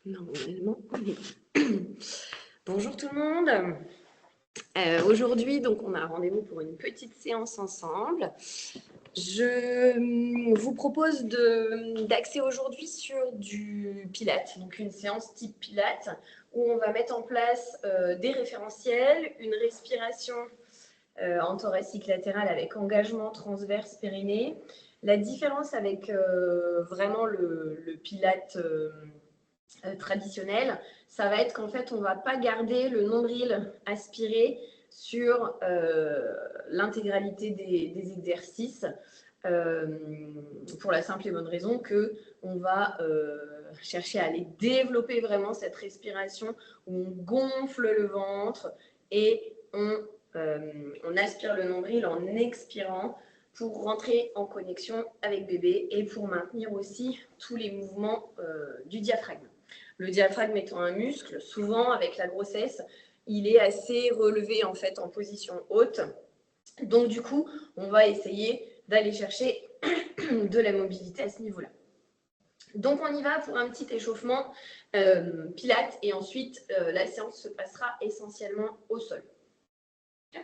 Normalement, on est bon. Bonjour tout le monde. Aujourd'hui, donc, on a un rendez-vous pour une petite séance ensemble. Je vous propose d'axer aujourd'hui sur du Pilates, donc une séance type Pilates, où on va mettre en place des référentiels, une respiration en thoracique latéral avec engagement transverse périnée. La différence avec vraiment le Pilates traditionnel, ça va être qu'en fait, on ne va pas garder le nombril aspiré sur l'intégralité des exercices, pour la simple et bonne raison qu'on va chercher à aller développer vraiment cette respiration où on gonfle le ventre et on aspire le nombril en expirant pour rentrer en connexion avec bébé et pour maintenir aussi tous les mouvements du diaphragme. Le diaphragme étant un muscle, souvent avec la grossesse, il est assez relevé en fait en position haute. Donc du coup, on va essayer d'aller chercher de la mobilité à ce niveau-là. Donc on y va pour un petit échauffement pilates et ensuite la séance se passera essentiellement au sol. Hop.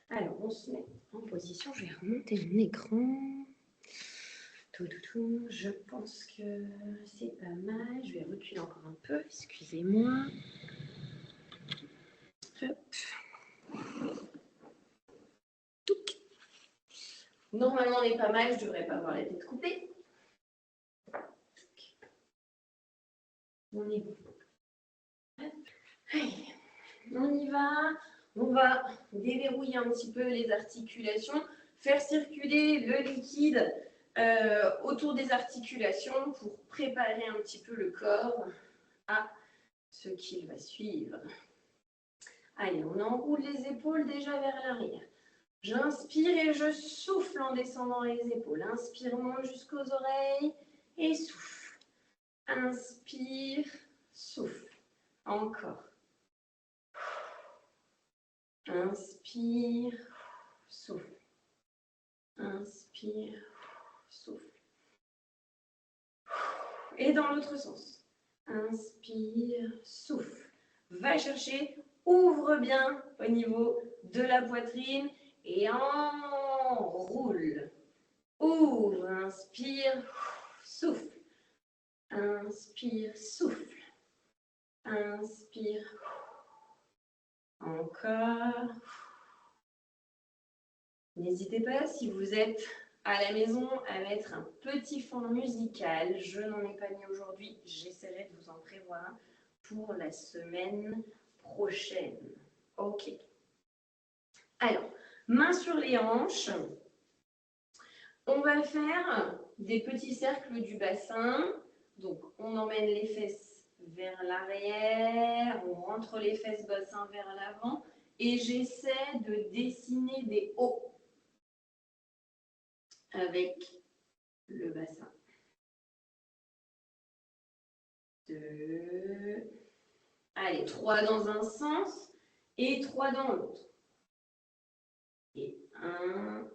Alors on se met en position, je vais remonter mon écran. Je pense que c'est pas mal. Je vais reculer encore un peu, excusez-moi. Normalement, on est pas mal, je ne devrais pas avoir la tête coupée. On est bon. Allez, on y va. On va déverrouiller un petit peu les articulations, faire circuler le liquide autour des articulations pour préparer un petit peu le corps à ce qu'il va suivre. Allez, on enroule les épaules déjà vers l'arrière. J'inspire et je souffle en descendant les épaules. Inspire, monte jusqu'aux oreilles et souffle. Inspire, souffle. Encore. Inspire, souffle. Inspire, souffle. Et dans l'autre sens. Inspire, souffle. Va chercher, ouvre bien au niveau de la poitrine et enroule. Ouvre, inspire, souffle. Inspire, souffle. Inspire. Encore. N'hésitez pas, si vous êtes à la maison, à mettre un petit fond musical. Je n'en ai pas mis aujourd'hui. J'essaierai de vous en prévoir un pour la semaine prochaine. Ok. Alors, mains sur les hanches. On va faire des petits cercles du bassin. Donc, on emmène les fesses vers l'arrière, on rentre les fesses bassin vers l'avant et j'essaie de dessiner des hauts avec le bassin. 2, allez, 3 dans un sens et 3 dans l'autre. Et 1,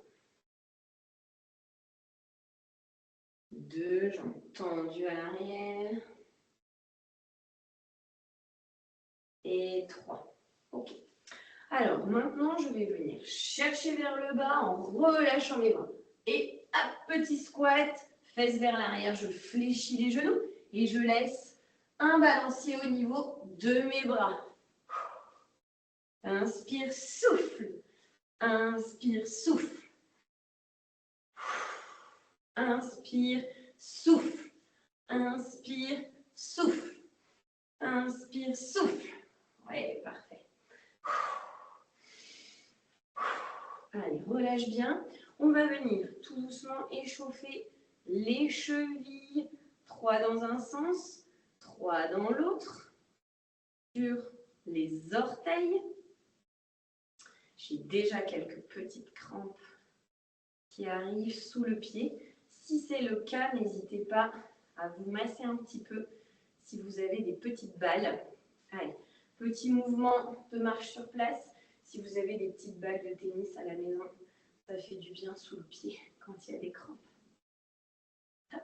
2, jambes tendues à l'arrière. Et 3. Ok. Alors maintenant, je vais venir chercher vers le bas en relâchant les bras. Et à petit squat, fesses vers l'arrière, je fléchis les genoux et je laisse un balancier au niveau de mes bras. Inspire, souffle. Inspire, souffle. Inspire, souffle. Inspire, souffle. Inspire, souffle. Ouais, parfait. Allez, relâche bien. On va venir tout doucement échauffer les chevilles. 3 dans un sens, 3 dans l'autre. Sur les orteils. J'ai déjà quelques petites crampes qui arrivent sous le pied. Si c'est le cas, n'hésitez pas à vous masser un petit peu si vous avez des petites balles. Allez, petit mouvement de marche sur place. Si vous avez des petites balles de tennis à la maison, ça fait du bien sous le pied quand il y a des crampes. Hop.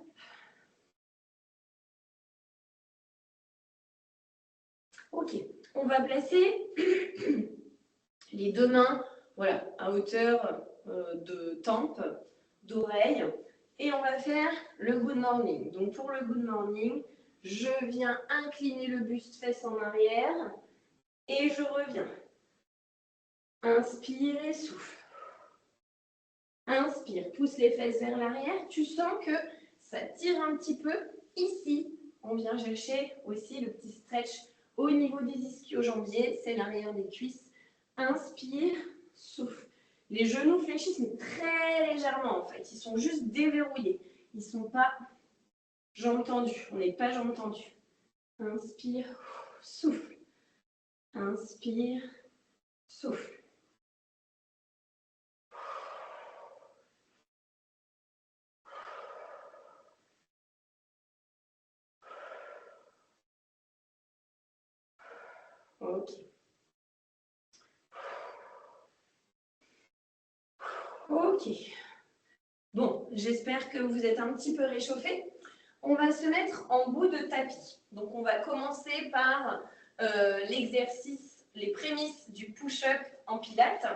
Ok, on va placer les deux mains, voilà, à hauteur de tempe, d'oreille, et on va faire le good morning. Donc pour le good morning, je viens incliner le buste fesse en arrière et je reviens. Inspire et souffle. Inspire, pousse les fesses vers l'arrière. Tu sens que ça tire un petit peu ici. On vient chercher aussi le petit stretch au niveau des ischio-jambiers, c'est l'arrière des cuisses. Inspire, souffle. Les genoux fléchissent, mais très légèrement en fait. Ils sont juste déverrouillés. Ils ne sont pas jambes tendues. On n'est pas jambes tendues. Inspire, souffle. Inspire, souffle. Ok. Ok. Bon, j'espère que vous êtes un petit peu réchauffés. On va se mettre en bout de tapis. Donc, on va commencer par l'exercice, les prémices du push-up en pilates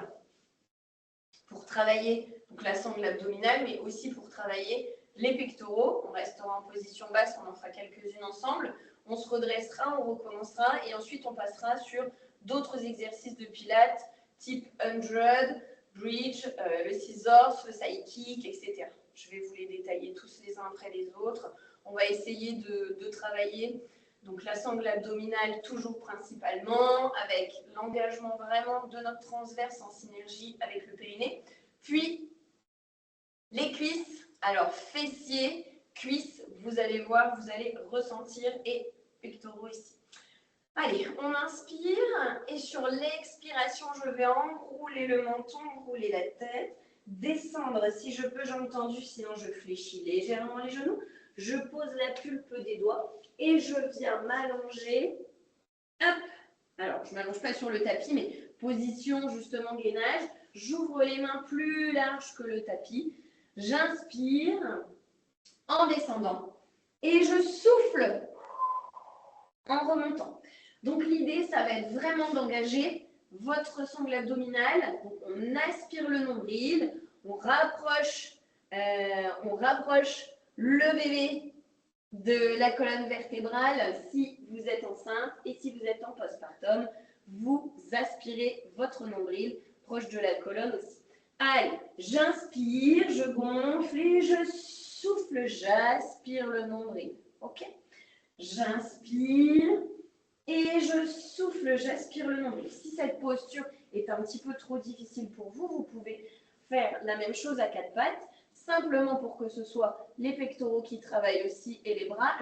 pour travailler donc, la sangle abdominale, mais aussi pour travailler les pectoraux. On restera en position basse, on en fera quelques-unes ensemble. On se redressera, on recommencera et ensuite on passera sur d'autres exercices de pilates type 100, bridge, le scissors, le side kick, etc. Je vais vous les détailler tous les uns après les autres. On va essayer de travailler donc la sangle abdominale toujours principalement, avec l'engagement vraiment de notre transverse en synergie avec le périnée. Puis les cuisses, alors fessiers, cuisses, vous allez voir, vous allez ressentir et pectoraux ici. Allez, on inspire et sur l'expiration, je vais enrouler le menton, enrouler la tête, descendre si je peux, jambes tendues, sinon je fléchis légèrement les genoux. Je pose la pulpe des doigts et je viens m'allonger. Hop. Alors, je ne m'allonge pas sur le tapis, mais position justement gainage. J'ouvre les mains plus larges que le tapis. J'inspire en descendant et je souffle en remontant. Donc l'idée, ça va être vraiment d'engager votre sangle abdominale. Donc, on aspire le nombril, on rapproche le bébé de la colonne vertébrale si vous êtes enceinte et si vous êtes en postpartum, vous aspirez votre nombril proche de la colonne aussi. Allez, j'inspire, je gonfle et je souffle, j'aspire le nombril. Ok? J'inspire et je souffle, j'aspire le nombril. Si cette posture est un petit peu trop difficile pour vous, vous pouvez faire la même chose à quatre pattes. Simplement pour que ce soit les pectoraux qui travaillent aussi et les bras,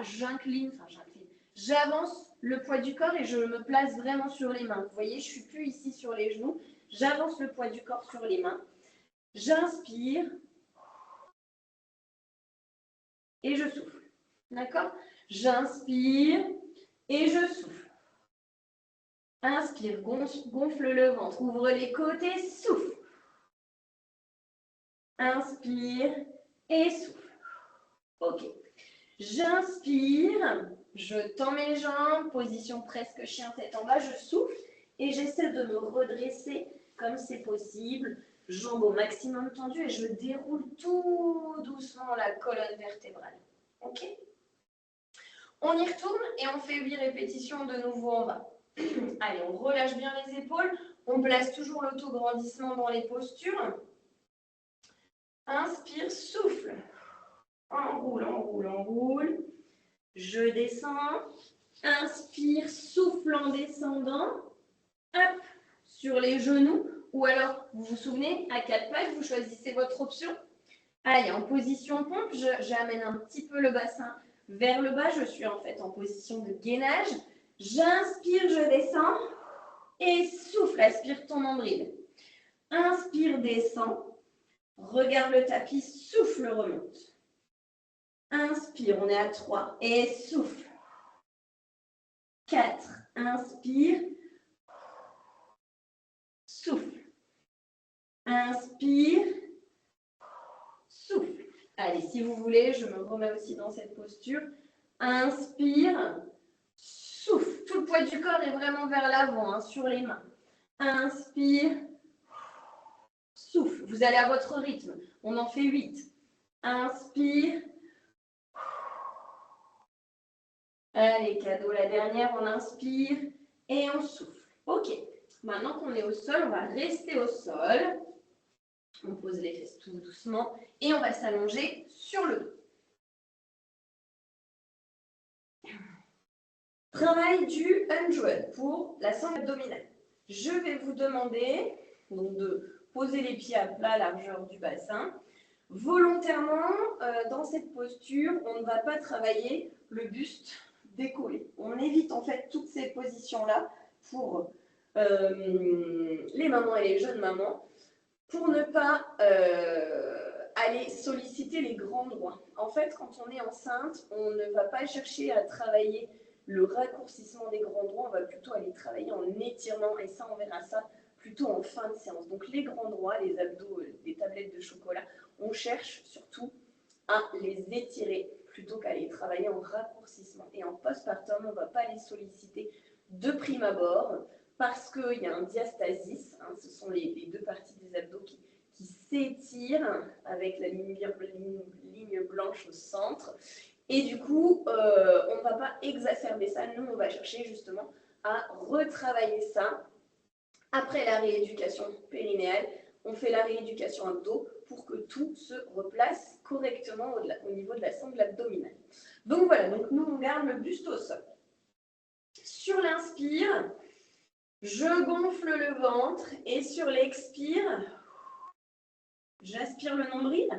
j'avance le poids du corps et je me place vraiment sur les mains. Vous voyez, je ne suis plus ici sur les genoux, j'avance le poids du corps sur les mains. J'inspire et je souffle. D'accord? J'inspire et je souffle. Inspire, gonfle le ventre, ouvre les côtés, souffle. Inspire et souffle. Ok. J'inspire, je tends mes jambes, position presque chien tête en bas, je souffle et j'essaie de me redresser comme c'est possible. Jambes au maximum tendues et je déroule tout doucement la colonne vertébrale. Ok? On y retourne et on fait 8 répétitions de nouveau en bas. Allez, on relâche bien les épaules. On place toujours l'autograndissement dans les postures. Inspire, souffle. Enroule, enroule, enroule. Je descends. Inspire, souffle en descendant. Hop, sur les genoux. Ou alors, vous vous souvenez, à quatre pattes, vous choisissez votre option. Allez, en position pompe, j'amène un petit peu le bassin vers le bas. Je suis en fait en position de gainage. J'inspire, je descends. Et souffle, aspire ton nombril. Inspire, descend. Regarde le tapis, souffle, remonte. Inspire, on est à 3. Et souffle. 4. Inspire. Souffle. Inspire. Souffle. Allez, si vous voulez, je me remets aussi dans cette posture. Inspire. Souffle. Tout le poids du corps est vraiment vers l'avant, hein, sur les mains. Inspire. Souffle. Vous allez à votre rythme. On en fait 8. Inspire. Allez, cadeau, la dernière, on inspire et on souffle. Ok. Maintenant qu'on est au sol, on va rester au sol. On pose les fesses tout doucement et on va s'allonger sur le dos. Travail du 100 pour la sangle abdominale. Je vais vous demander donc, de poser les pieds à plat, largeur du bassin. Volontairement, dans cette posture, on ne va pas travailler le buste décollé. On évite en fait toutes ces positions-là pour les mamans et les jeunes mamans, pour ne pas aller solliciter les grands droits. En fait, quand on est enceinte, on ne va pas chercher à travailler le raccourcissement des grands droits, on va plutôt aller travailler en étirement, et ça, on verra ça plutôt en fin de séance. Donc les grands droits, les abdos, les tablettes de chocolat, on cherche surtout à les étirer plutôt qu'à les travailler en raccourcissement. Et en postpartum, on ne va pas les solliciter de prime abord parce qu'il y a un diastasis, hein, ce sont les deux parties des abdos qui s'étirent avec la ligne blanche au centre. Et du coup, on ne va pas exacerber ça. Nous, on va chercher justement à retravailler ça. Après la rééducation périnéale, on fait la rééducation abdos pour que tout se replace correctement au niveau de la sangle abdominale. Donc voilà, donc nous, on garde le buste au sol. Sur l'inspire, je gonfle le ventre et sur l'expire, j'aspire le nombril,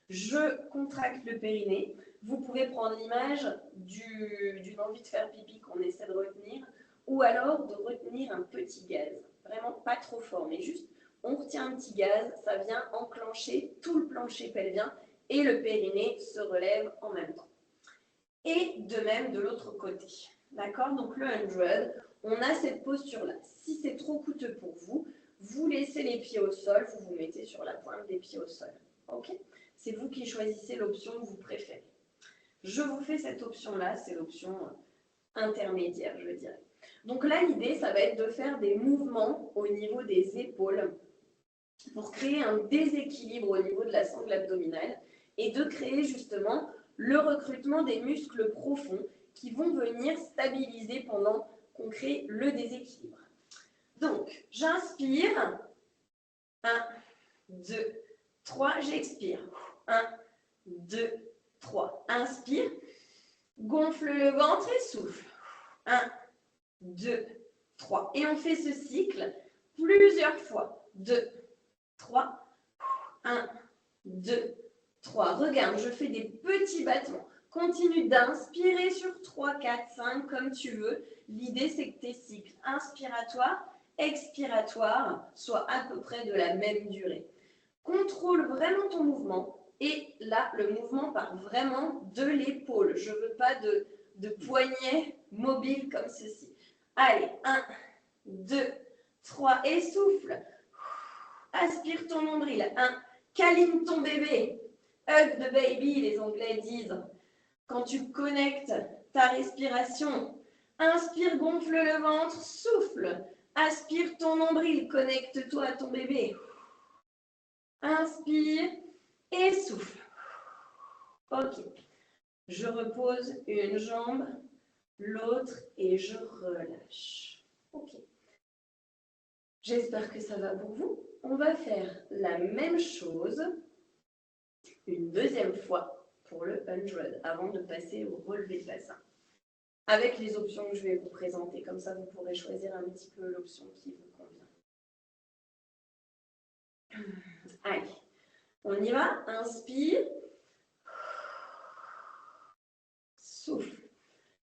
je contracte le périnée. Vous pouvez prendre l'image d'une envie de faire pipi qu'on essaie de retenir ou alors de retenir un petit gaz. Vraiment pas trop fort, mais juste on retient un petit gaz, ça vient enclencher tout le plancher pelvien et le périnée se relève en même temps. Et de même de l'autre côté. D'accord? Donc le 100, on a cette posture-là. Si c'est trop coûteux pour vous, vous laissez les pieds au sol, vous vous mettez sur la pointe des pieds au sol. Ok? C'est vous qui choisissez l'option que vous préférez. Je vous fais cette option-là, c'est l'option intermédiaire, je dirais. Donc là, l'idée, ça va être de faire des mouvements au niveau des épaules pour créer un déséquilibre au niveau de la sangle abdominale et de créer justement le recrutement des muscles profonds qui vont venir stabiliser pendant qu'on crée le déséquilibre. Donc, j'inspire. 1, 2, 3, j'expire. 1, 2, 3. Inspire. Gonfle le ventre et souffle. 1, 2, 3. Et on fait ce cycle plusieurs fois. 2, 3. 1, 2, 3. Regarde, je fais des petits battements. Continue d'inspirer sur 3, 4, 5, comme tu veux. L'idée, c'est que tes cycles inspiratoires, expiratoires soient à peu près de la même durée. Contrôle vraiment ton mouvement. Et là, le mouvement part vraiment de l'épaule. Je ne veux pas de poignet mobile comme ceci. Allez, 1, 2, 3, et souffle. Aspire ton nombril. 1, câline ton bébé. Hug the baby, les Anglais disent. Quand tu connectes ta respiration, inspire, gonfle le ventre, souffle. Aspire ton nombril, connecte-toi à ton bébé. Inspire et souffle. Ok. Je repose une jambe, l'autre et je relâche. Ok. J'espère que ça va pour vous. On va faire la même chose une deuxième fois pour le 100 avant de passer au relevé de bassin. Avec les options que je vais vous présenter, comme ça vous pourrez choisir un petit peu l'option qui vous convient. Allez, on y va. Inspire. Souffle.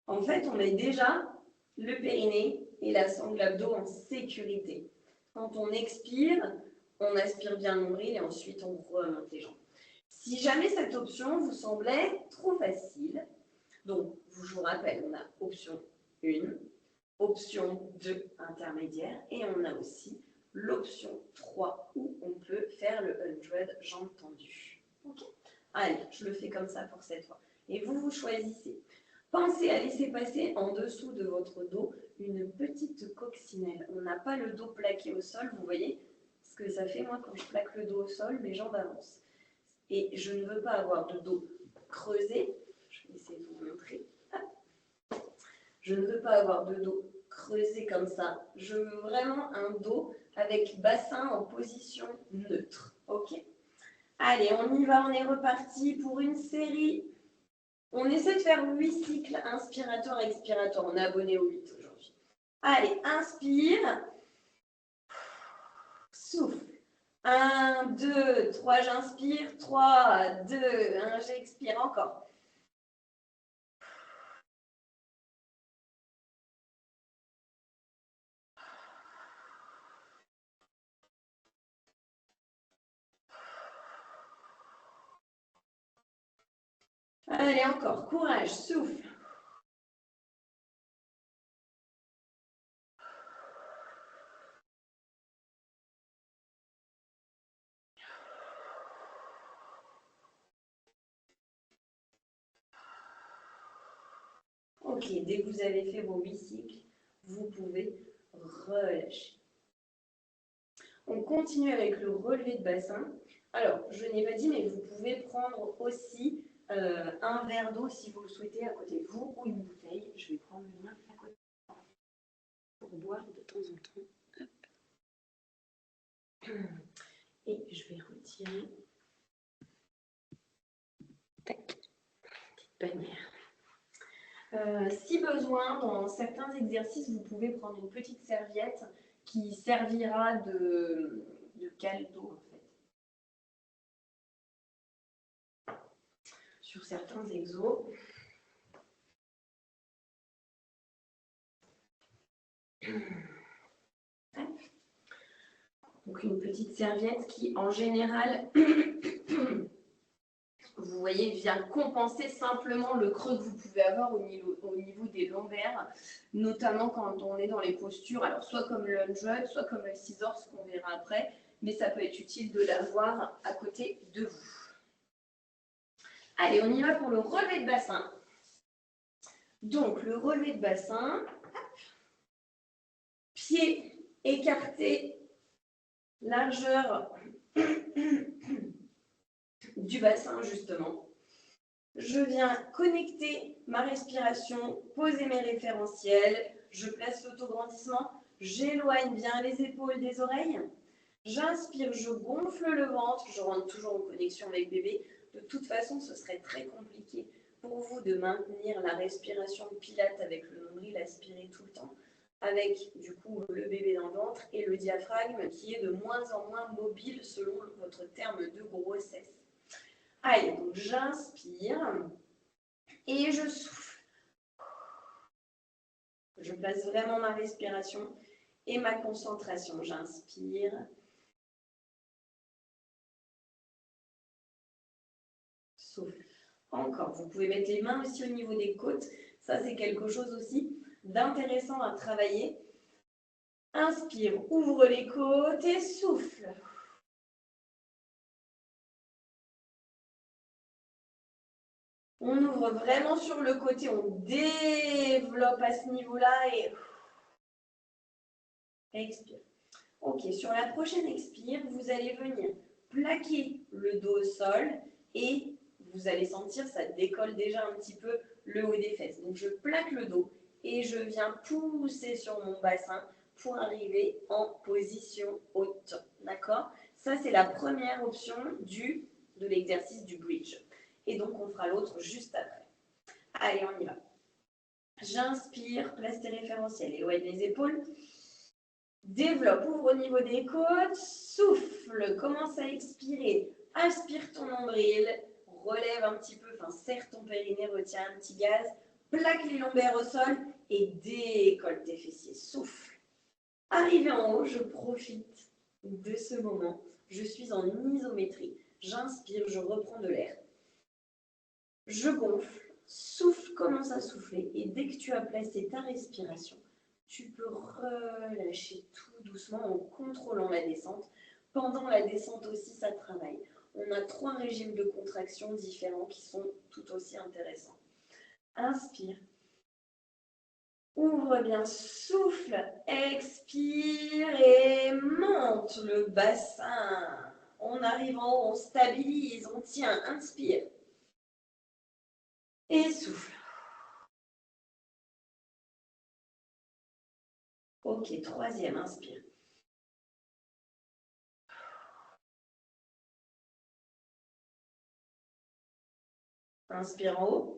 En fait, on met déjà le périnée et la sangle abdo en sécurité. Quand on expire, on aspire bien le nombril et ensuite on remonte les jambes. Si jamais cette option vous semblait trop facile, donc je vous rappelle, on a option 1, option 2 intermédiaire et on a aussi l'option 3 où on peut faire le 100 jambes tendues. Okay. Allez, je le fais comme ça pour cette fois. Et vous choisissez. Pensez à laisser passer en dessous de votre dos une petite coccinelle. On n'a pas le dos plaqué au sol, vous voyez ce que ça fait moi quand je plaque le dos au sol, mes jambes avancent. Et je ne veux pas avoir de dos creusé. Je vais essayer de vous montrer. Je ne veux pas avoir de dos creusé comme ça. Je veux vraiment un dos avec bassin en position neutre. Ok? Allez, on y va, on est reparti pour une série. On essaie de faire 8 cycles inspiratoire, expiratoire. On est abonné au 8 aujourd'hui. Allez, inspire. Souffle. 1, 2, 3, j'inspire. 3, 2, 1, j'expire encore. Allez, encore. Courage, souffle. Ok, dès que vous avez fait vos 8 cycles, vous pouvez relâcher. On continue avec le relevé de bassin. Alors, je n'ai pas dit, mais vous pouvez prendre aussi un verre d'eau si vous le souhaitez à côté de vous ou une bouteille. Je vais prendre le mien à côté pour boire de temps en temps. Hop. Et je vais retirer. Tac, petite bannière. Si besoin, dans certains exercices, vous pouvez prendre une petite serviette qui servira de cale d'eau en fait. Sur certains exos. Donc une petite serviette qui, en général, vous voyez, vient compenser simplement le creux que vous pouvez avoir au niveau des lombaires, notamment quand on est dans les postures, alors soit comme le lunge, soit comme le scissors, ce qu'on verra après, mais ça peut être utile de l'avoir à côté de vous. Allez, on y va pour le relevé de bassin. Donc, le relevé de bassin, pieds écartés, largeur du bassin justement. Je viens connecter ma respiration, poser mes référentiels, je place l'autograndissement, j'éloigne bien les épaules des oreilles. J'inspire, je gonfle le ventre, je rentre toujours en connexion avec bébé. De toute façon, ce serait très compliqué pour vous de maintenir la respiration de Pilate avec le nombril aspiré tout le temps, avec du coup le bébé dans le ventre et le diaphragme qui est de moins en moins mobile selon votre terme de grossesse. Allez, donc j'inspire et je souffle. Je place vraiment ma respiration et ma concentration. J'inspire. Souffle. Encore, vous pouvez mettre les mains aussi au niveau des côtes. Ça, c'est quelque chose aussi d'intéressant à travailler. Inspire, ouvre les côtes et souffle. On ouvre vraiment sur le côté, on développe à ce niveau-là et expire. Ok, sur la prochaine expire, vous allez venir plaquer le dos au sol et vous allez sentir, ça décolle déjà un petit peu le haut des fesses. Donc je plaque le dos et je viens pousser sur mon bassin pour arriver en position haute. D'accord? Ça, c'est la première option de l'exercice du bridge. Et donc, on fera l'autre juste après. Allez, on y va. J'inspire, place tes référentiels, éloigne les épaules. Développe, ouvre au niveau des côtes, souffle, commence à expirer. Aspire ton nombril, relève un petit peu, enfin serre ton périnée, retiens un petit gaz, plaque les lombaires au sol et décolle tes fessiers. Souffle. Arrivé en haut, je profite de ce moment. Je suis en isométrie. J'inspire, je reprends de l'air. Je gonfle, souffle, commence à souffler et dès que tu as placé ta respiration, tu peux relâcher tout doucement en contrôlant la descente. Pendant la descente aussi, ça travaille. On a 3 régimes de contraction différents qui sont tout aussi intéressants. Inspire. Ouvre bien, souffle, expire et monte le bassin. On arrive en haut, on stabilise, on tient, inspire. Et souffle. Ok, troisième, inspire. Inspire en haut.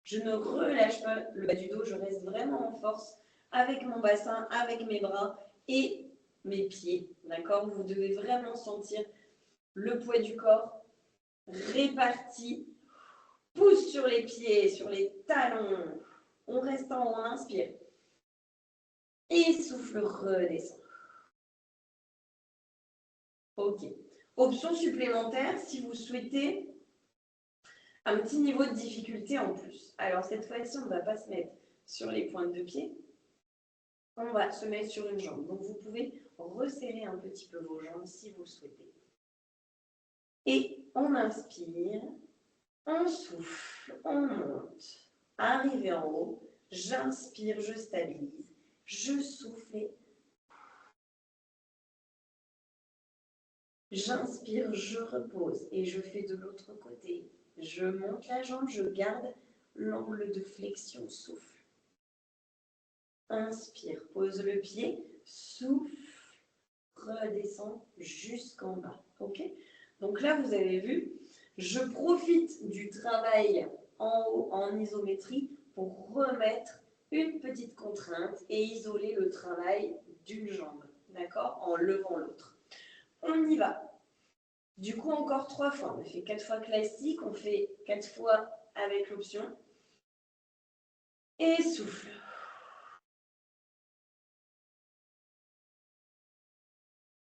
Je ne relâche pas le bas du dos, je reste vraiment en force avec mon bassin, avec mes bras et mes pieds. D'accord? Vous devez vraiment sentir le poids du corps réparti. Pousse sur les pieds, sur les talons. On reste en haut, on inspire. Et souffle, redescend. Ok. Option supplémentaire, si vous souhaitez un petit niveau de difficulté en plus. Alors cette fois-ci, on ne va pas se mettre sur les pointes de pied. On va se mettre sur une jambe. Donc vous pouvez resserrer un petit peu vos jambes si vous le souhaitez. Et on inspire, on souffle, on monte. Arrivé en haut, j'inspire, je stabilise, je souffle. J'inspire, je repose et je fais de l'autre côté. Je monte la jambe, je garde l'angle de flexion, souffle. Inspire, pose le pied, souffle, redescend jusqu'en bas. Ok? Donc là, vous avez vu, je profite du travail en haut en isométrie pour remettre une petite contrainte et isoler le travail d'une jambe. D'accord? En levant l'autre. On y va. Du coup, encore 3 fois. On a fait 4 fois classique, on fait 4 fois avec l'option. Et souffle.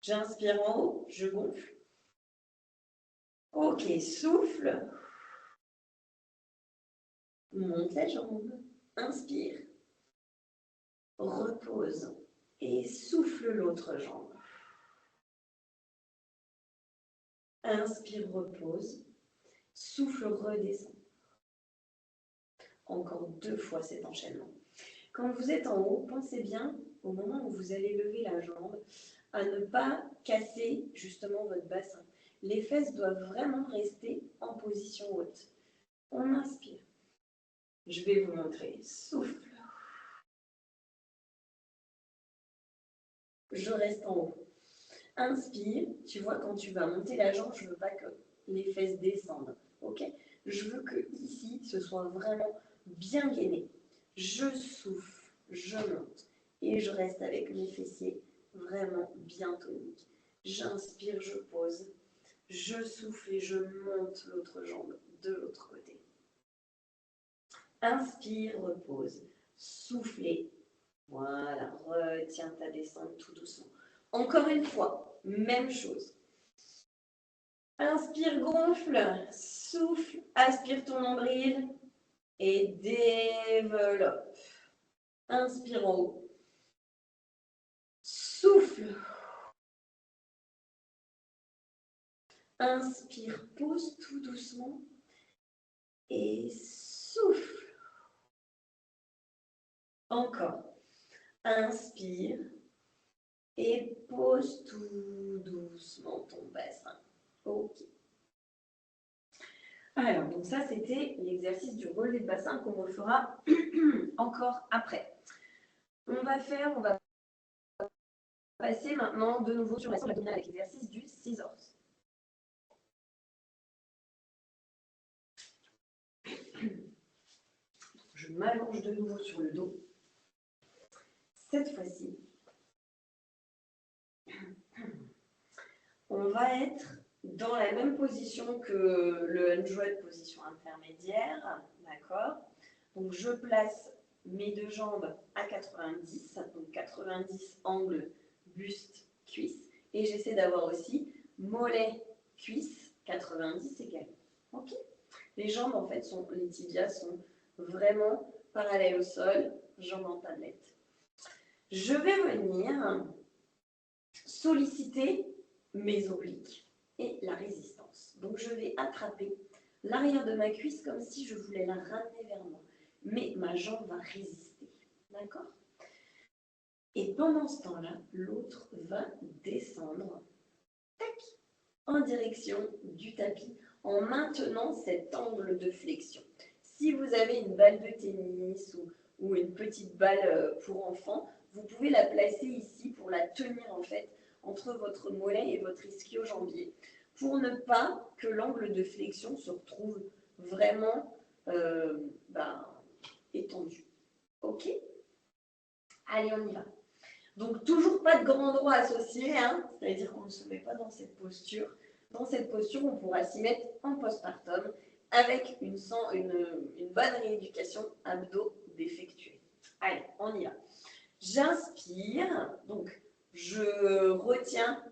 J'inspire en haut, je gonfle. Ok, souffle. Monte la jambe. Inspire. Repose. Et souffle l'autre jambe. Inspire, repose. Souffle, redescend. Encore 2 fois cet enchaînement. Quand vous êtes en haut, pensez bien, au moment où vous allez lever la jambe, à ne pas casser justement votre bassin. Les fesses doivent vraiment rester en position haute. On inspire. Je vais vous montrer. Souffle. Je reste en haut. Inspire. Tu vois, quand tu vas monter la jambe, je ne veux pas que les fesses descendent. Ok? Je veux que ici, ce soit vraiment bien gainé. Je souffle, je monte et je reste avec mes fessiers vraiment bien toniques. J'inspire, je pose. Je souffle et je monte l'autre jambe de l'autre côté. Inspire, repose. Soufflez. Voilà, retiens ta descente tout doucement. Encore une fois, même chose. Inspire, gonfle. Souffle, aspire ton nombril et développe. Inspire en haut. Souffle. Inspire, pose tout doucement et souffle. Encore. Inspire et pose tout doucement ton bassin. Ok. Alors, donc ça, c'était l'exercice du relevé de bassin qu'on refera encore après. On va passer maintenant de nouveau sur la sangle abdominale avec l'exercice du scissors. Je m'allonge de nouveau sur le dos. Cette fois-ci, on va être dans la même position que le 100, position intermédiaire, d'accord? Donc je place mes 2 jambes à 90, donc 90 angle buste, cuisse, et j'essaie d'avoir aussi mollet, cuisse, 90 également. Ok? Les jambes, en fait, les tibias sont vraiment parallèles au sol, jambes en tablette. Je vais venir solliciter mes obliques et la résistance. Donc je vais attraper l'arrière de ma cuisse comme si je voulais la ramener vers moi. Mais ma jambe va résister. D'accord? Et pendant ce temps-là, l'autre va descendre tac, en direction du tapis en maintenant cet angle de flexion. Si vous avez une balle de tennis ou une petite balle pour enfants, vous pouvez la placer ici pour la tenir en fait entre votre mollet et votre ischio-jambier pour ne pas que l'angle de flexion se retrouve vraiment étendu. Ok? Allez, on y va. Donc, toujours pas de grand droit associé, hein, c'est-à-dire qu'on ne se met pas dans cette posture. Dans cette posture, on pourra s'y mettre en postpartum avec une bonne rééducation abdos d'effectuer. Allez, on y va. J'inspire, donc je retiens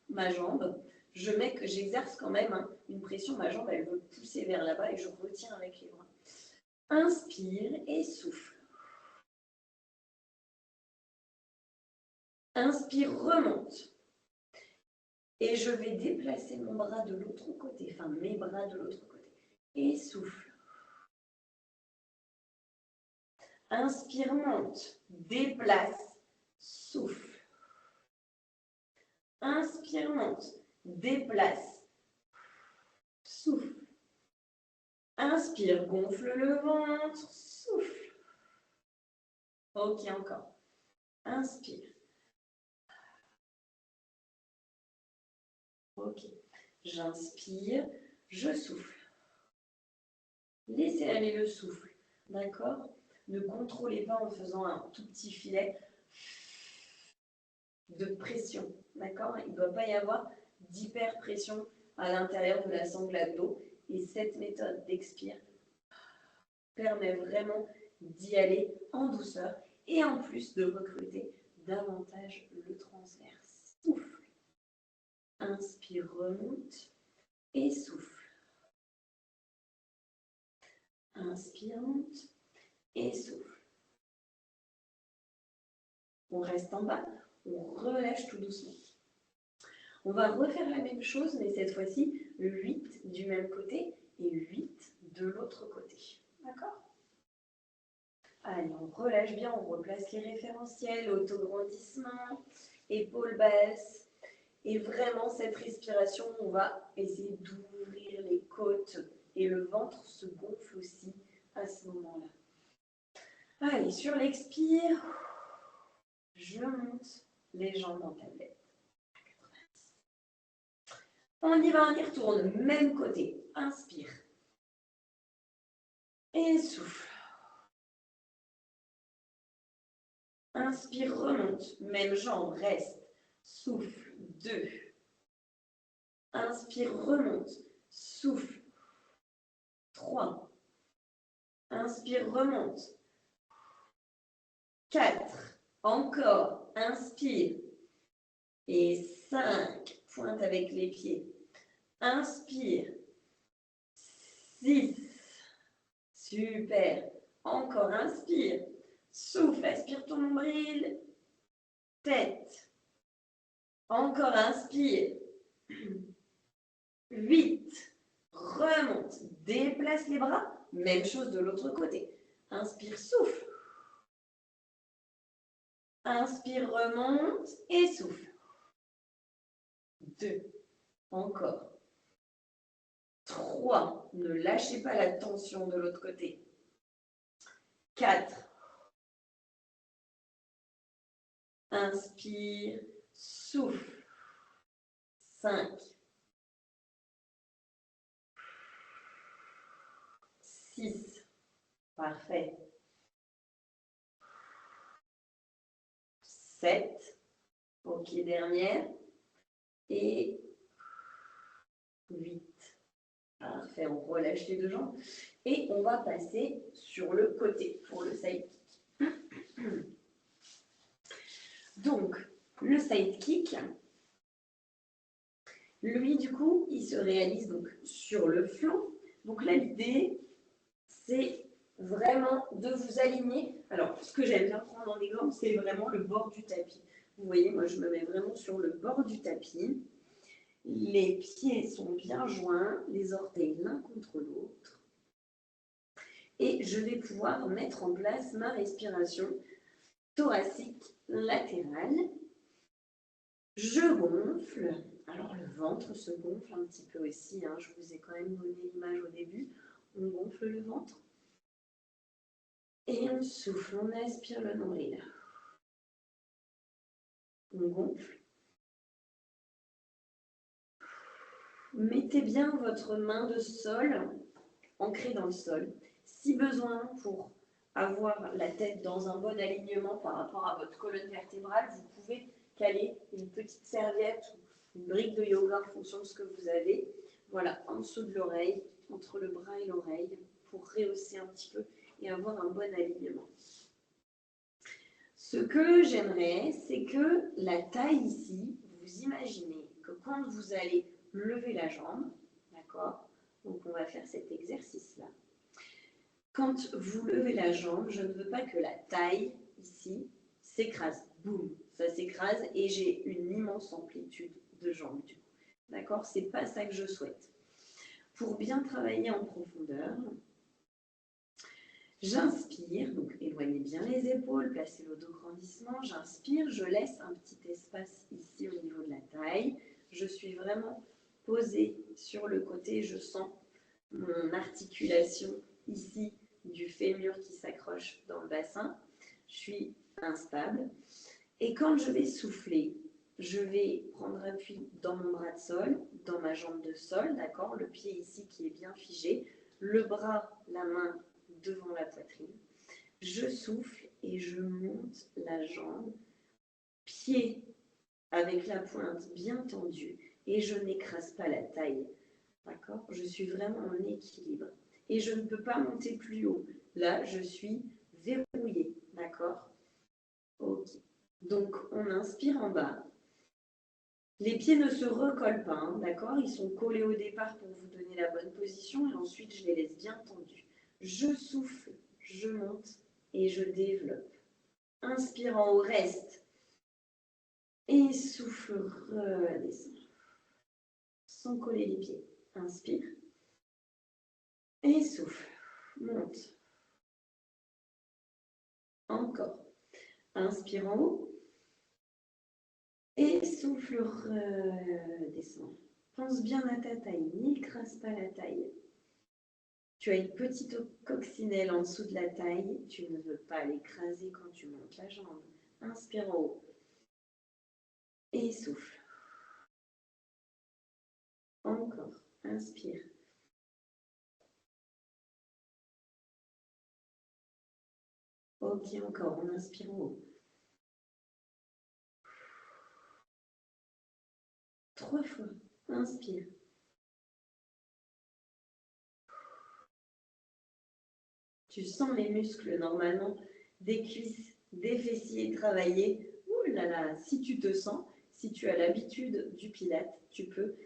ma jambe. J'exerce quand même une pression, ma jambe elle veut pousser vers là-bas et je retiens avec les bras. Inspire et souffle. Inspire, remonte. Et je vais déplacer mon bras de l'autre côté, enfin mes bras de l'autre côté. Et souffle. Inspire, monte. Déplace. Souffle. Inspire, monte. Déplace. Souffle. Inspire, gonfle le ventre. Souffle. Ok, encore. Inspire. Ok. J'inspire, je souffle. Laissez aller le souffle. D'accord? Ne contrôlez pas en faisant un tout petit filet de pression. D'accord? Il ne doit pas y avoir d'hyperpression à l'intérieur de la sangle abdo. Et cette méthode d'expire permet vraiment d'y aller en douceur et en plus de recruter davantage le transverse. Souffle. Inspire, remonte et souffle. Inspire, monte et souffle. On reste en bas, on relâche tout doucement. On va refaire la même chose, mais cette fois-ci, 8 du même côté et 8 de l'autre côté. D'accord? Allez, on relâche bien, on replace les référentiels, autograndissement, épaules basses. Et vraiment, cette respiration, on va essayer d'ouvrir les côtes et le ventre se gonfle aussi à ce moment-là. Allez, sur l'expire, je monte les jambes en tablette. On y va, on y retourne. Même côté. Inspire. Et souffle. Inspire, remonte. Même jambe, reste. Souffle. 2. Inspire, remonte. Souffle. 3. Inspire, remonte. 4. Encore. Inspire. Et 5. Pointe avec les pieds. Inspire. 6. Super. Encore, inspire. Souffle, aspire ton nombril. Tête. Encore, inspire. 8. Remonte. Déplace les bras. Même chose de l'autre côté. Inspire, souffle. Inspire, remonte et souffle. 2. Encore. 3. Ne lâchez pas la tension de l'autre côté. 4. Inspire, souffle. 5. 6. Parfait. 7. Ok, dernière. Et 8. Parfait, on relâche les deux jambes. Et on va passer sur le côté pour le side kick. Donc, le side kick, lui, du coup, il se réalise donc sur le flanc. Donc là, l'idée, c'est vraiment de vous aligner. Alors, ce que j'aime bien prendre en exemple, c'est vraiment le bord du tapis. Vous voyez, moi, je me mets vraiment sur le bord du tapis. Les pieds sont bien joints, les orteils l'un contre l'autre. Et je vais pouvoir mettre en place ma respiration thoracique latérale. Je gonfle. Alors le ventre se gonfle un petit peu aussi, hein. Je vous ai quand même donné l'image au début. On gonfle le ventre. Et on souffle, on aspire le nombril. On gonfle. Mettez bien votre main de sol ancrée dans le sol. Si besoin, pour avoir la tête dans un bon alignement par rapport à votre colonne vertébrale, vous pouvez caler une petite serviette ou une brique de yoga en fonction de ce que vous avez. Voilà, en dessous de l'oreille, entre le bras et l'oreille, pour rehausser un petit peu et avoir un bon alignement. Ce que j'aimerais, c'est que la taille ici, vous imaginez que quand vous allez lever la jambe, d'accord? Donc on va faire cet exercice-là. Quand vous levez la jambe, je ne veux pas que la taille ici s'écrase. Boum, ça s'écrase et j'ai une immense amplitude de jambe du coup. D'accord? C'est pas ça que je souhaite. Pour bien travailler en profondeur, j'inspire, donc éloignez bien les épaules, placez le dos grandissement. J'inspire, je laisse un petit espace ici au niveau de la taille. Je suis vraiment posée sur le côté, je sens mon articulation ici du fémur qui s'accroche dans le bassin. Je suis instable. Et quand je vais souffler, je vais prendre appui dans mon bras de sol, dans ma jambe de sol, d'accord? Le pied ici qui est bien figé, le bras, la main devant la poitrine. Je souffle et je monte la jambe, pied avec la pointe bien tendue et je n'écrase pas la taille. D'accord? Je suis vraiment en équilibre. Et je ne peux pas monter plus haut. Là, je suis verrouillée. D'accord? Ok. Donc, on inspire en bas. Les pieds ne se recollent pas. Hein, d'accord? Ils sont collés au départ pour vous donner la bonne position. Et ensuite, je les laisse bien tendus. Je souffle, je monte et je développe. Inspire en haut, reste. Et souffle, redescend. Sans coller les pieds. Inspire. Et souffle. Monte. Encore. Inspire en haut. Et souffle, redescend. Pense bien à ta taille. N'écrase pas la taille. Tu as une petite coccinelle en dessous de la taille. Tu ne veux pas l'écraser quand tu montes la jambe. Inspire en haut. Et souffle. Encore. Inspire. Ok, encore. On inspire en haut. 3 fois. Inspire. Tu sens les muscles normalement des cuisses, des fessiers travailler. Ouh là là, si tu te sens, si tu as l'habitude du pilate, tu peux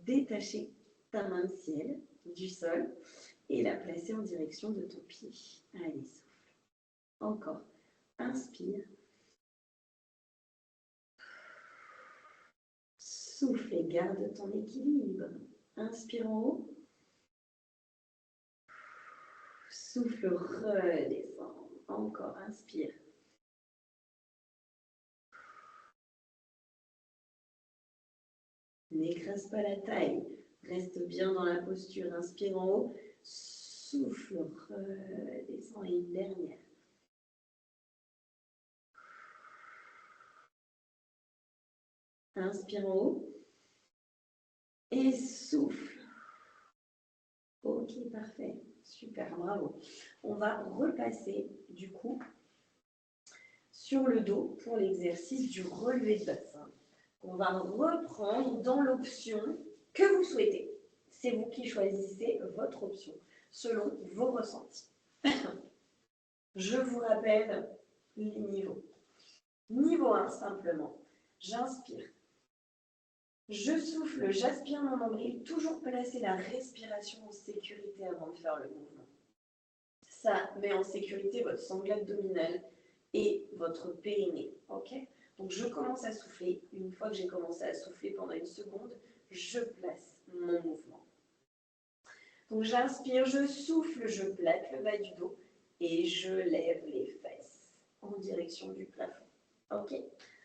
détacher ta main de ciel du sol et la placer en direction de ton pied. Allez, souffle. Encore. Inspire. Souffle et garde ton équilibre. Inspire en haut. Souffle, redescend. Encore, inspire. N'écrase pas la taille. Reste bien dans la posture. Inspire en haut. Souffle, redescend. Et une dernière. Inspire en haut. Et souffle. Ok, parfait. Super, bravo. On va repasser du coup sur le dos pour l'exercice du relevé de bassin. On va reprendre dans l'option que vous souhaitez. C'est vous qui choisissez votre option selon vos ressentis. Je vous rappelle les niveaux. Niveau 1, simplement, j'inspire. Je souffle, j'aspire mon nombril, toujours placer la respiration en sécurité avant de faire le mouvement. Ça met en sécurité votre sangle abdominale et votre périnée. Ok? Donc je commence à souffler. Une fois que j'ai commencé à souffler pendant une seconde, je place mon mouvement. Donc j'inspire, je souffle, je plaque le bas du dos et je lève les fesses en direction du plafond. Ok?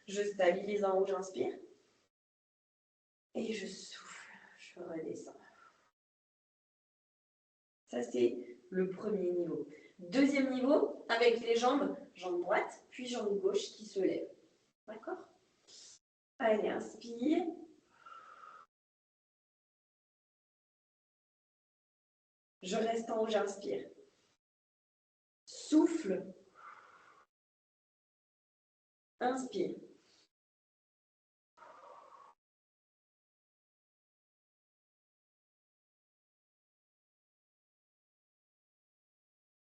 Je stabilise en haut, j'inspire. Et je souffle, je redescends. Ça, c'est le premier niveau. Deuxième niveau, avec les jambes, jambe droite, puis jambe gauche qui se lève. D'accord? Allez, inspire. Je reste en haut, j'inspire. Souffle. Inspire.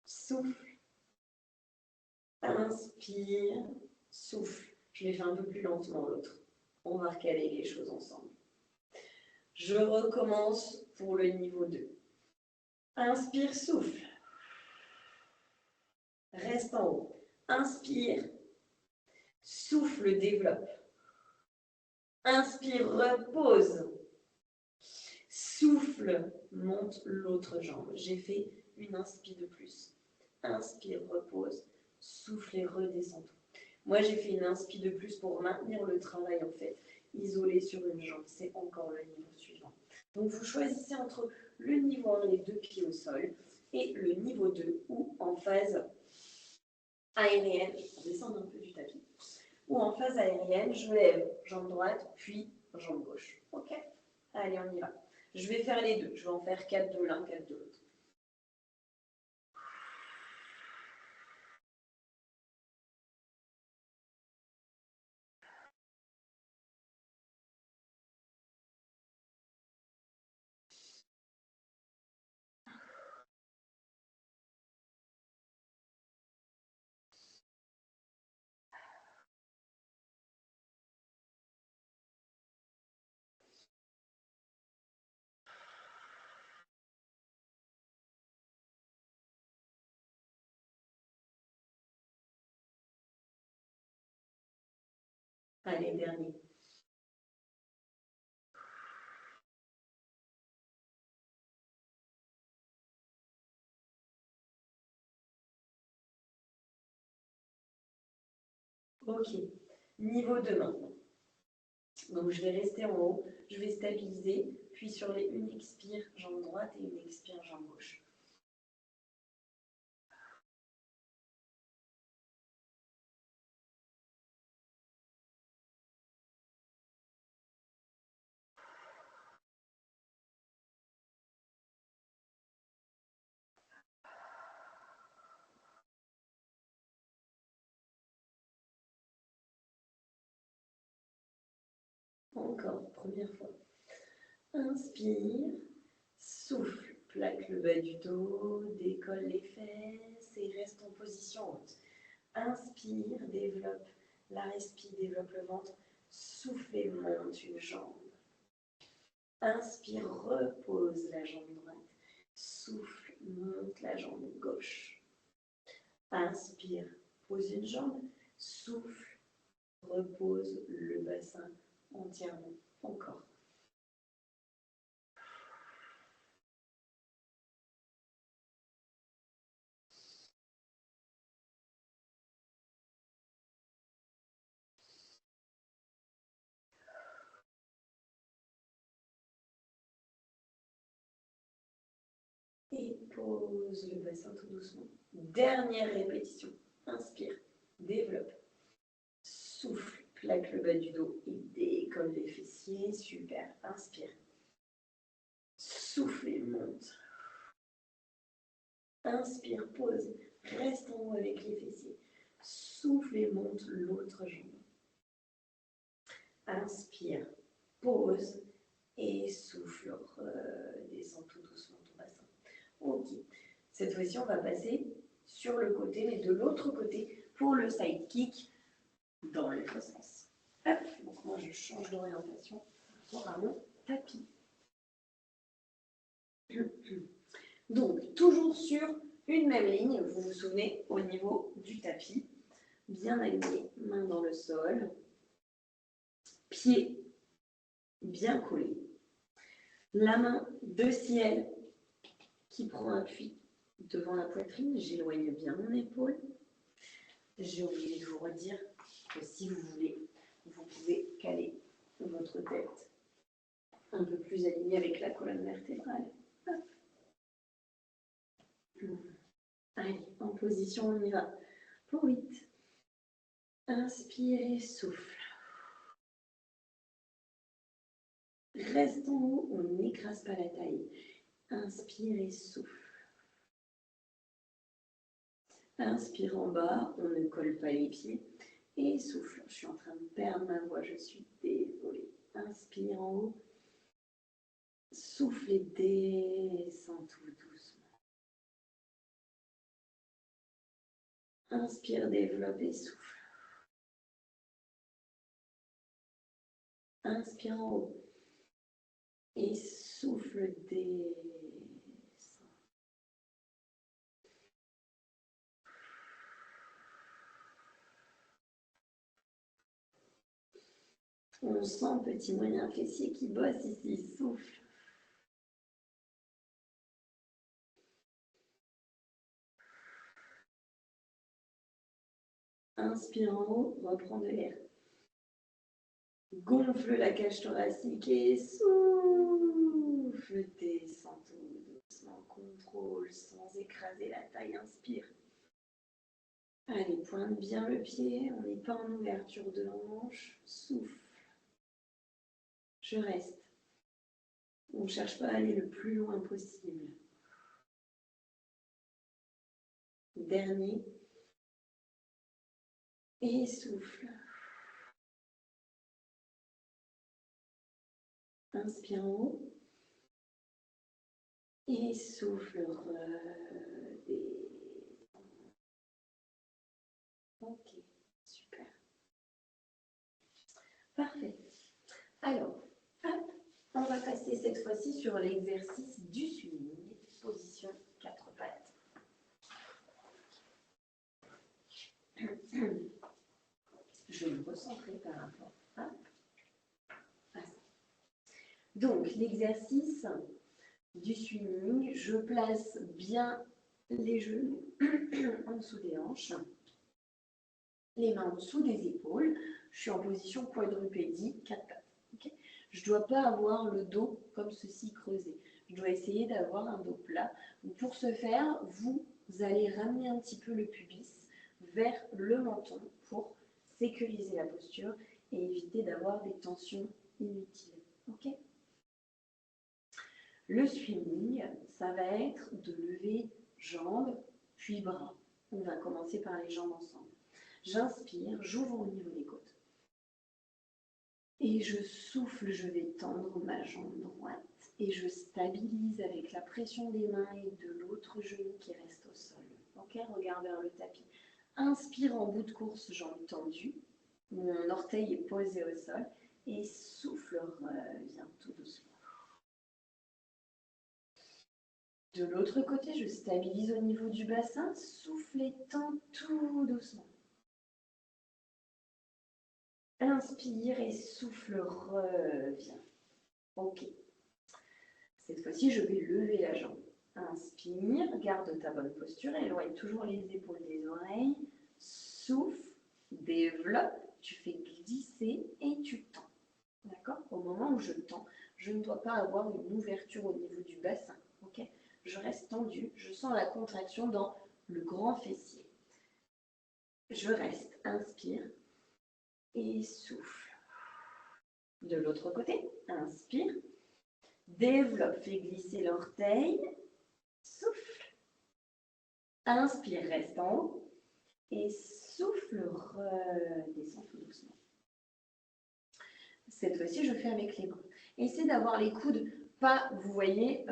Souffle. Inspire. Souffle. Je l'ai fait un peu plus lentement l'autre. On va recaler les choses ensemble. Je recommence pour le niveau 2. Inspire, souffle. Reste en haut. Inspire. Souffle, développe. Inspire, repose. Souffle, monte l'autre jambe. J'ai fait une inspire de plus. Inspire, repose. Souffle et redescends tout. Moi, j'ai fait une inspire de plus pour maintenir le travail, en fait, isolé sur une jambe. C'est encore le niveau suivant. Donc, vous choisissez entre le niveau 1, les deux pieds au sol, et le niveau 2, ou en phase aérienne, on descend un peu du tapis, ou en phase aérienne, je lève jambe droite, puis jambe gauche. Ok? Allez, on y va. Je vais faire les deux. Je vais en faire 4 de l'un, 4 de l'autre. Allez, dernier. Ok. Niveau 2 maintenant. Donc, je vais rester en haut. Je vais stabiliser. Puis sur les une expire, jambe droite et une expire, jambe gauche. Encore, première fois. Inspire, souffle, plaque le bas du dos, décolle les fesses et reste en position haute. Inspire, développe la respire, développe le ventre, souffle et monte une jambe. Inspire, repose la jambe droite, souffle, monte la jambe gauche. Inspire, pose une jambe, souffle, repose le bassin entièrement. Encore. Et pose le bassin tout doucement. Dernière répétition. Inspire, développe, souffle, plaque le bas du dos et décolle les fessiers. Super. Inspire. Souffle et monte. Inspire, pose, reste en haut avec les fessiers. Souffle et monte l'autre jambe. Inspire, pose et souffle, redescends tout doucement ton bassin. Ok, cette fois-ci on va passer sur le côté, mais de l'autre côté pour le side kick dans l'autre sens. Hop, donc moi je change d'orientation par rapport à mon tapis. Donc toujours sur une même ligne, vous vous souvenez, au niveau du tapis, bien aligné, main dans le sol, pieds bien collés. La main de ciel qui prend appui devant la poitrine. J'éloigne bien mon épaule. J'ai oublié de vous redire que si vous voulez, vous pouvez caler votre tête un peu plus alignée avec la colonne vertébrale. Hop. Allez, en position, on y va. Pour 8. Inspire et souffle. Reste en haut, on n'écrase pas la taille. Inspire et souffle. Inspire en bas, on ne colle pas les pieds. Et souffle. Je suis en train de perdre ma voix, je suis désolée. Inspire en haut. Souffle et descends tout doucement. Inspire, développe et souffle. Inspire en haut. Et souffle, descends. On sent petit moyen fessier qui bosse ici, souffle. Inspire en haut, reprends de l'air. Gonfle la cage thoracique et souffle. Descends tout doucement, contrôle sans écraser la taille. Inspire. Allez, pointe bien le pied, on n'est pas en ouverture de hanche. Souffle. Je reste. On ne cherche pas à aller le plus loin possible. Dernier. Et souffle. Inspire en haut. Et souffle. Ok, super. Parfait. Alors, hop, on va passer cette fois-ci sur l'exercice du swing, position 4 pattes. Je vais me recentrer par rapport à ça. Donc, l'exercice du swing, je place bien les genoux en dessous des hanches, les mains en dessous des épaules. Je suis en position quadrupédie, 4 pattes. Okay, je ne dois pas avoir le dos comme ceci creusé. Je dois essayer d'avoir un dos plat. Donc pour ce faire, vous allez ramener un petit peu le pubis vers le menton pour sécuriser la posture et éviter d'avoir des tensions inutiles. Okay, le swing, ça va être de lever jambes puis bras. On va commencer par les jambes ensemble. J'inspire, j'ouvre au niveau des côtes. Et je souffle, je vais tendre ma jambe droite. Et je stabilise avec la pression des mains et de l'autre genou qui reste au sol. Ok, regarde vers le tapis. Inspire en bout de course, jambe tendue. Mon orteil est posé au sol. Et souffle, reviens tout doucement. De l'autre côté, je stabilise au niveau du bassin. Souffle et tends tout doucement. Inspire et souffle, reviens. Ok. Cette fois-ci, je vais lever la jambe. Inspire, garde ta bonne posture, éloigne toujours les épaules des oreilles. Souffle, développe, tu fais glisser et tu tends. D'accord? Au moment où je tends, je ne dois pas avoir une ouverture au niveau du bassin. Ok? Je reste tendue, je sens la contraction dans le grand fessier. Je reste, inspire et souffle. De l'autre côté, inspire, développe, fais glisser l'orteil, souffle. Inspire, reste en haut et souffle, redescend tout doucement. Cette fois-ci, je fais avec les coudes. Essayez d'avoir les coudes pas, vous voyez,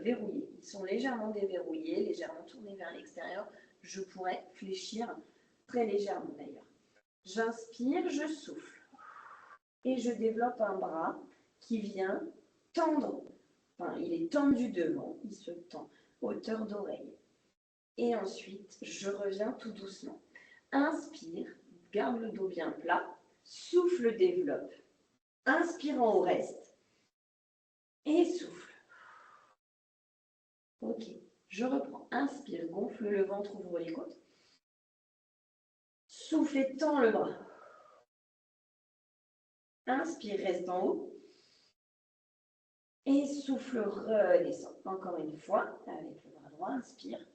verrouillés. Ils sont légèrement déverrouillés, légèrement tournés vers l'extérieur. Je pourrais fléchir très légèrement d'ailleurs. J'inspire, je souffle. Et je développe un bras qui vient tendre. Enfin, il est tendu devant, il se tend, hauteur d'oreille. Et ensuite, je reviens tout doucement. Inspire, garde le dos bien plat. Souffle, développe. Inspire en haut, reste. Et souffle. Ok, je reprends. Inspire, gonfle le ventre, ouvre les côtes. Souffle et tends le bras. Inspire, reste en haut. Et souffle, redescend. Encore une fois, avec le bras droit, inspire.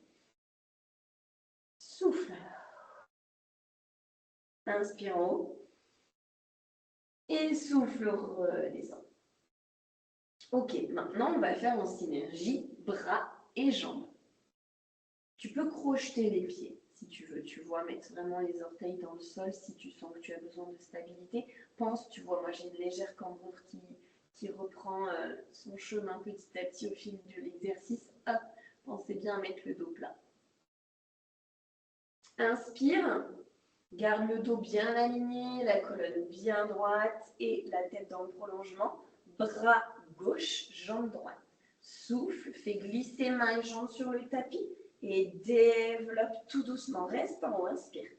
Souffle. Inspire en haut. Et souffle, redescend. Ok, maintenant on va faire en synergie bras et jambes. Tu peux crocheter les pieds si tu veux, tu vois, mettre vraiment les orteils dans le sol si tu sens que tu as besoin de stabilité. Pense, tu vois, moi j'ai une légère cambrure qui reprend son chemin petit à petit au fil de l'exercice. Hop, pensez bien à mettre le dos plat. Inspire, garde le dos bien aligné, la colonne bien droite et la tête dans le prolongement. Bras gauche, jambe droite. Souffle, fais glisser mains et jambes sur le tapis et développe tout doucement. Reste en haut, inspire.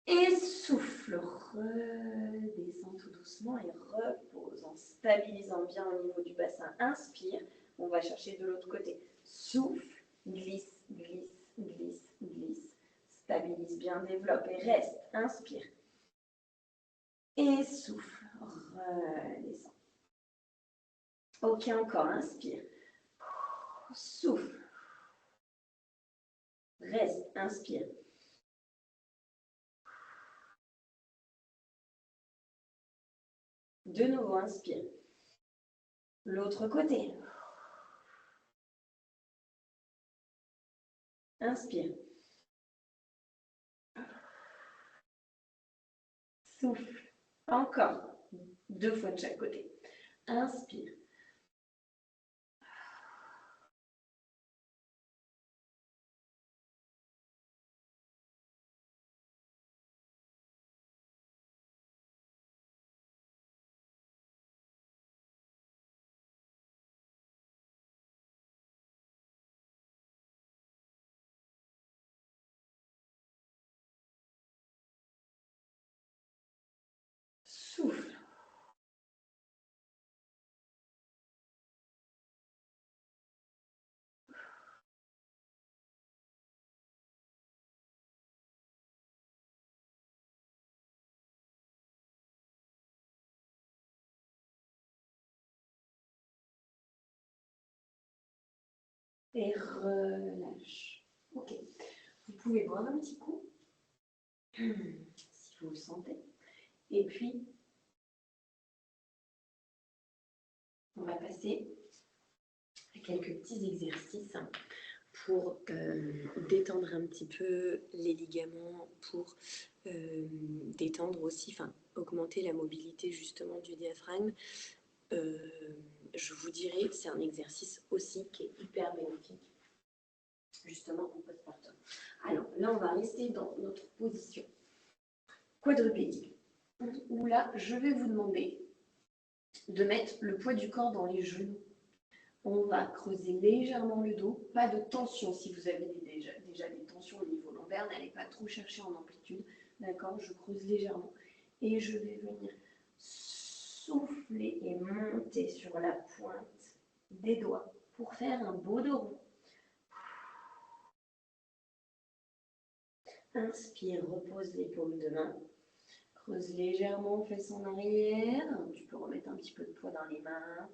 Et souffle, redescends tout doucement et repose en stabilisant bien au niveau du bassin. Inspire, on va chercher de l'autre côté. Souffle, glisse, glisse, glisse, glisse. Stabilise bien, développe et reste. Inspire. Et souffle, redescends. Ok, encore, inspire. Souffle. Reste, inspire. De nouveau, inspire. L'autre côté. Inspire. Souffle. Encore. 2 fois de chaque côté. Inspire. Souffle. Et relâche. Ok. Vous pouvez boire un petit coup, si vous le sentez. Et puis, on va passer à quelques petits exercices pour détendre un petit peu les ligaments, pour détendre aussi, enfin augmenter la mobilité justement du diaphragme. Je vous dirais, c'est un exercice aussi qui est hyper bénéfique justement en postpartum. Alors là, on va rester dans notre position quadrupédique, où là, je vais vous demander de mettre le poids du corps dans les genoux. On va creuser légèrement le dos, pas de tension. Si vous avez déjà des tensions au niveau lombaire, n'allez pas trop chercher en amplitude. D'accord, je creuse légèrement et je vais venir souffler et monter sur la pointe des doigts pour faire un beau dos rond. Inspire, repose l'épaule de main. Creuse légèrement, fesse en arrière. Tu peux remettre un petit peu de poids dans les mains.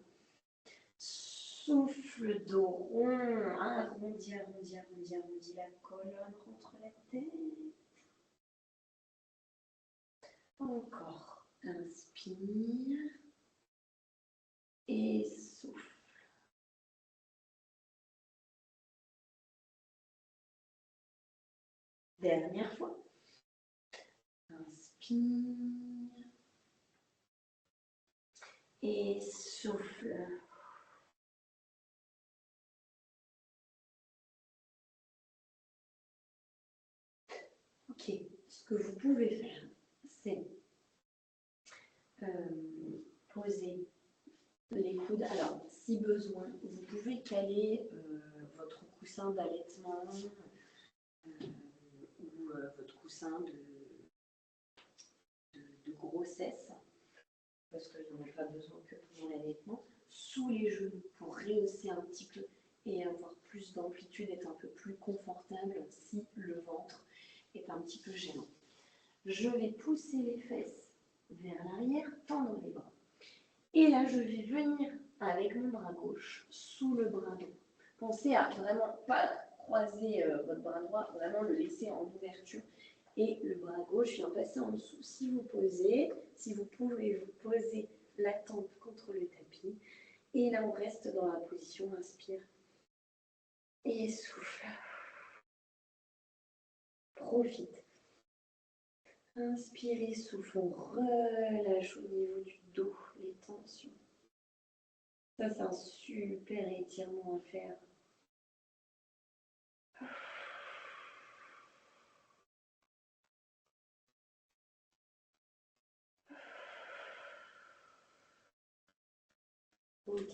Souffle, dos rond. Arrondis, arrondis, arrondis, arrondis la colonne contre la tête. Encore. Inspire. Et souffle. Dernière fois. Inspire. Et souffle. Ok, ce que vous pouvez faire, c'est poser les coudes. Alors, si besoin, vous pouvez caler votre coussin d'allaitement ou votre coussin de grossesse parce qu'il n'y en a pas besoin que pendant l'allaitement, sous les genoux pour rehausser un petit peu et avoir plus d'amplitude, être un peu plus confortable si le ventre est un petit peu gênant. Je vais pousser les fesses vers l'arrière, tendre les bras. Et là, je vais venir avec mon bras gauche sous le bras droit. Pensez à vraiment pas croiser votre bras droit, vraiment le laisser en ouverture. Et le bras gauche vient passer en dessous. Si vous posez, si vous pouvez vous poser la tempe contre le tapis. Et là, on reste dans la position, inspire et souffle. Profite. Inspire et souffle, on relâche au niveau du dos les tensions. Ça, c'est un super étirement à faire. Ok.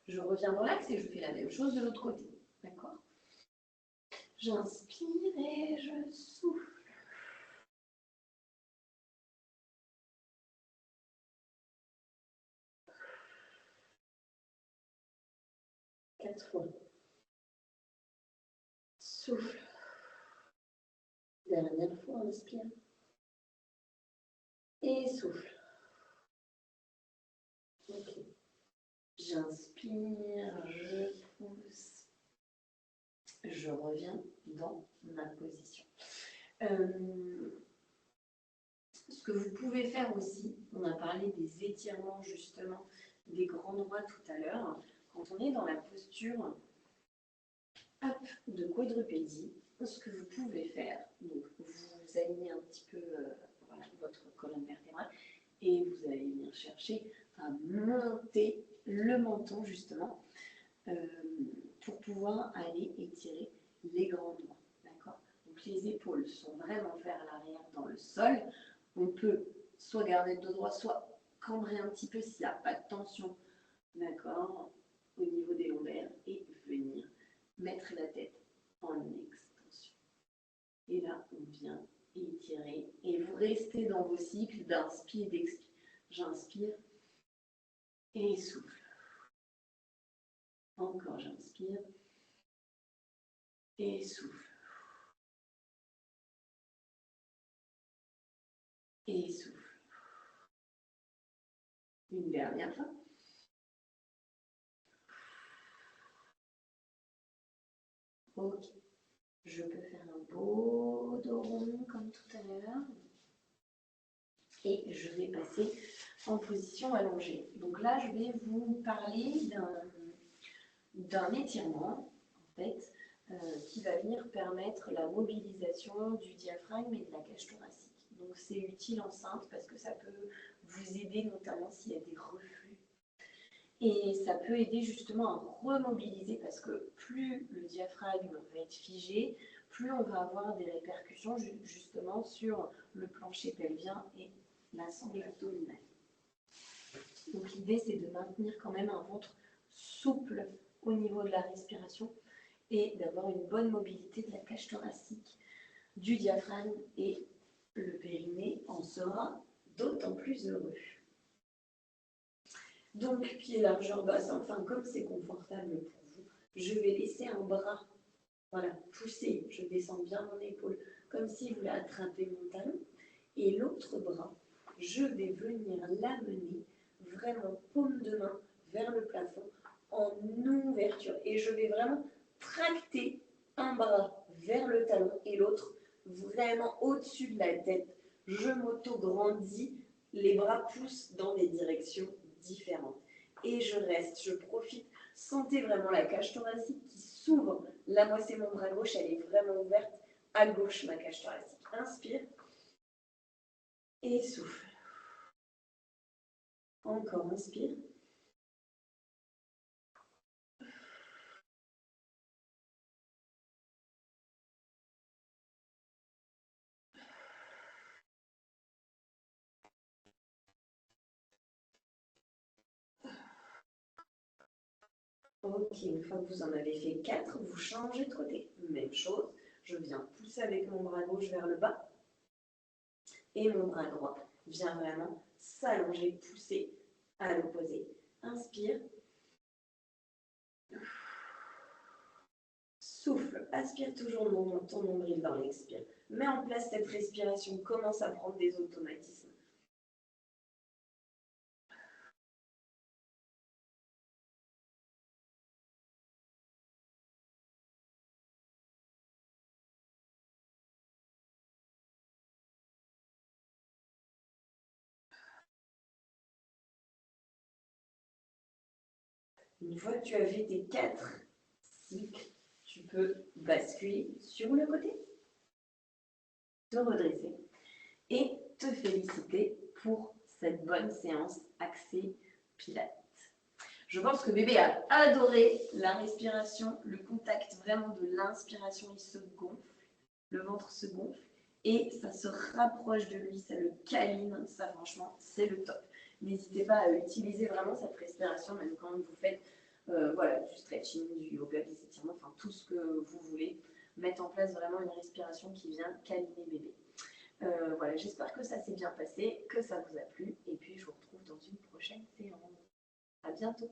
Je reviens dans l'axe et je fais la même chose de l'autre côté. D'accord? J'inspire et je souffle. Quatre fois. Souffle. Dernière fois, inspire. Et souffle. Ok. J'inspire, je pousse. Je reviens dans ma position. Ce que vous pouvez faire aussi, on a parlé des étirements justement des grands droits tout à l'heure. Quand on est dans la posture de quadrupédie, ce que vous pouvez faire, donc vous alignez un petit peu voilà, votre colonne vertébrale et vous allez venir chercher à monter le menton justement pour pouvoir aller étirer les grands doigts. D'accord? Donc les épaules sont vraiment vers l'arrière dans le sol. On peut soit garder le dos droit, soit cambrer un petit peu s'il n'y a pas de tension, d'accord, au niveau des lombaires et venir mettre la tête en extension. Et là, on vient étirer et vous restez dans vos cycles d'inspire et d'expire. J'inspire et souffle. Encore, j'inspire et souffle. Et souffle. Une dernière fois. Ok. Je peux faire un beau dos rond comme tout à l'heure. Et je vais passer en position allongée. Donc là, je vais vous parler d'un étirement, en fait, qui va venir permettre la mobilisation du diaphragme et de la cage thoracique. Donc c'est utile enceinte parce que ça peut vous aider notamment s'il y a des reflux. Et ça peut aider justement à remobiliser parce que plus le diaphragme va être figé, plus on va avoir des répercussions justement sur le plancher pelvien et la sangle abdominale. Donc l'idée c'est de maintenir quand même un ventre souple au niveau de la respiration et d'avoir une bonne mobilité de la cage thoracique, du diaphragme et le périnée en sera d'autant plus heureux. Donc, pied largeur basse, enfin, comme c'est confortable pour vous, je vais laisser un bras, voilà, pousser, je descends bien mon épaule, comme si vous voulez attraper mon talon, et l'autre bras, je vais venir l'amener vraiment paume de main vers le plafond en ouverture, et je vais vraiment tracter un bras vers le talon et l'autre vraiment au-dessus de la tête. Je m'auto-grandis, les bras poussent dans des directions différentes. Et je reste, je profite. Sentez vraiment la cage thoracique qui s'ouvre. Là, moi, c'est mon bras gauche, elle est vraiment ouverte. À gauche, ma cage thoracique. Inspire. Et souffle. Encore, inspire. Ok, une fois que vous en avez fait 4, vous changez de côté. Même chose, je viens pousser avec mon bras gauche vers le bas et mon bras droit vient vraiment s'allonger, pousser À l'opposé. Inspire. Souffle. Aspire toujours ton nombril dans l'expire. Mets en place cette respiration. Commence à prendre des automatismes. Une fois que tu as fait tes 4 cycles, tu peux basculer sur le côté, te redresser et te féliciter pour cette bonne séance axée Pilates. Je pense que bébé a adoré la respiration, le contact vraiment de l'inspiration, il se gonfle, le ventre se gonfle et ça se rapproche de lui, ça le câline, ça franchement c'est le top. N'hésitez pas à utiliser vraiment cette respiration même quand vous faites voilà, du stretching, du yoga, des étirements, enfin tout ce que vous voulez. Mettre en place vraiment une respiration qui vient câliner bébé. Voilà, j'espère que ça s'est bien passé, que ça vous a plu et puis je vous retrouve dans une prochaine séance. À bientôt.